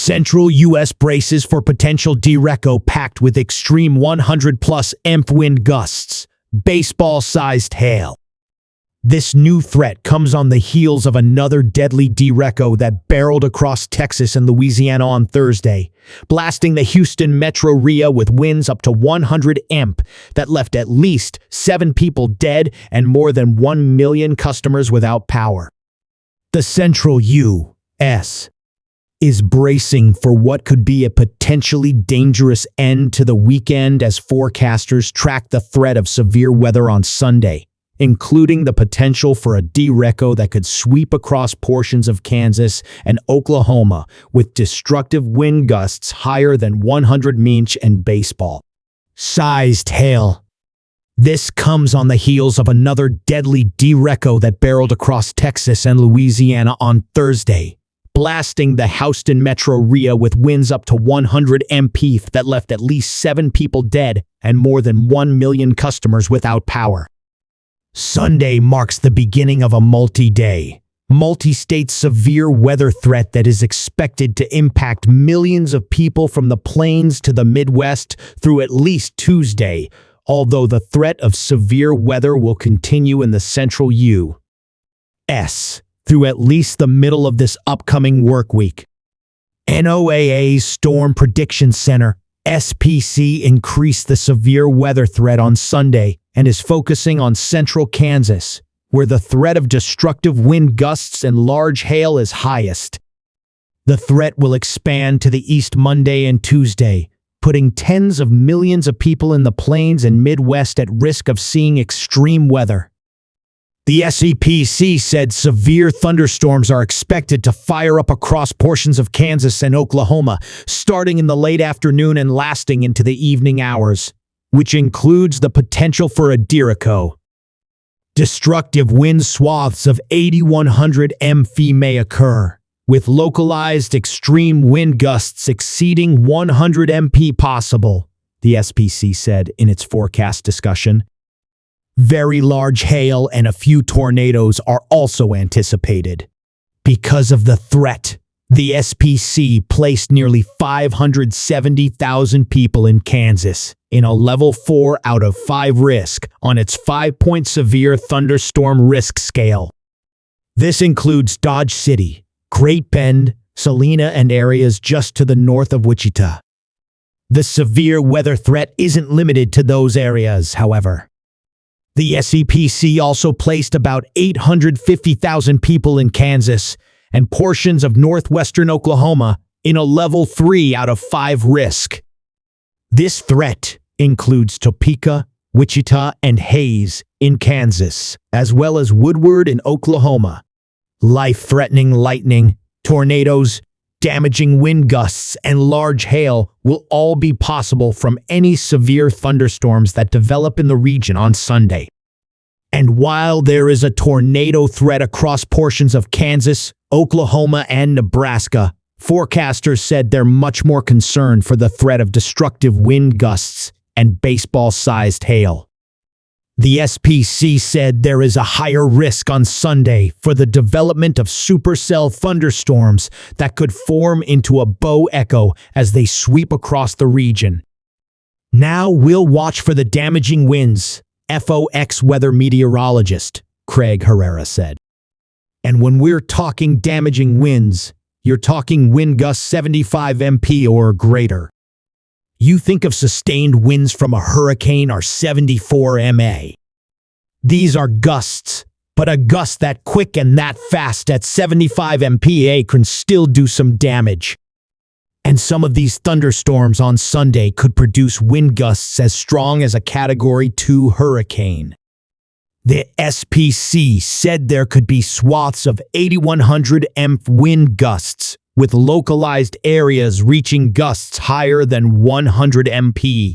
Central U.S. braces for potential derecho packed with extreme 100-plus mph wind gusts, baseball-sized hail. This new threat comes on the heels of another deadly derecho that barreled across Texas and Louisiana on Thursday, blasting the Houston metro area with winds up to 100 mph that left at least 7 people dead and more than 1 million customers without power. The Central U.S. is bracing for what could be a potentially dangerous end to the weekend as forecasters track the threat of severe weather on Sunday, including the potential for a derecho that could sweep across portions of Kansas and Oklahoma with destructive wind gusts higher than 100 mph and baseball-sized hail. This comes on the heels of another deadly derecho that barreled across Texas and Louisiana on Thursday, blasting the Houston metro area with winds up to 100 mph that left at least 7 people dead and more than 1 million customers without power. Sunday marks the beginning of a multi-day, multi-state severe weather threat that is expected to impact millions of people from the plains to the Midwest through at least Tuesday, although the threat of severe weather will continue in the Central U.S. through at least the middle of this upcoming work week. NOAA's Storm Prediction Center, SPC, increased the severe weather threat on Sunday and is focusing on central Kansas, where the threat of destructive wind gusts and large hail is highest. The threat will expand to the east Monday and Tuesday, putting tens of millions of people in the plains and Midwest at risk of seeing extreme weather. The SEPC said severe thunderstorms are expected to fire up across portions of Kansas and Oklahoma, starting in the late afternoon and lasting into the evening hours, which includes the potential for a derecho. Destructive wind swaths of 8,100 mph may occur, with localized extreme wind gusts exceeding 100 mph possible, the SPC said in its forecast discussion. Very large hail and a few tornadoes are also anticipated. Because of the threat, the SPC placed nearly 570,000 people in Kansas in a level 4 out of 5 risk on its 5-point severe thunderstorm risk scale. This includes Dodge City, Great Bend, Salina, and areas just to the north of Wichita. The severe weather threat isn't limited to those areas, however. The SEPC also placed about 850,000 people in Kansas and portions of northwestern Oklahoma in a level 3 out of 5 risk. This threat includes Topeka, Wichita, and Hays in Kansas, as well as Woodward in Oklahoma. Life-threatening lightning, tornadoes, damaging wind gusts, and large hail will all be possible from any severe thunderstorms that develop in the region on Sunday. And while there is a tornado threat across portions of Kansas, Oklahoma, and Nebraska, forecasters said they're much more concerned for the threat of destructive wind gusts and baseball-sized hail. The SPC said there is a higher risk on Sunday for the development of supercell thunderstorms that could form into a bow echo as they sweep across the region. Now we'll watch for the damaging winds, FOX weather meteorologist Craig Herrera said. And when we're talking damaging winds, you're talking wind gusts 75 mph or greater. You think of sustained winds from a hurricane are 74 mph. These are gusts, but a gust that quick and that fast at 75 mph can still do some damage. And some of these thunderstorms on Sunday could produce wind gusts as strong as a Category 2 hurricane. The SPC said there could be swaths of 8,100 mph wind gusts, with localized areas reaching gusts higher than 100 mph.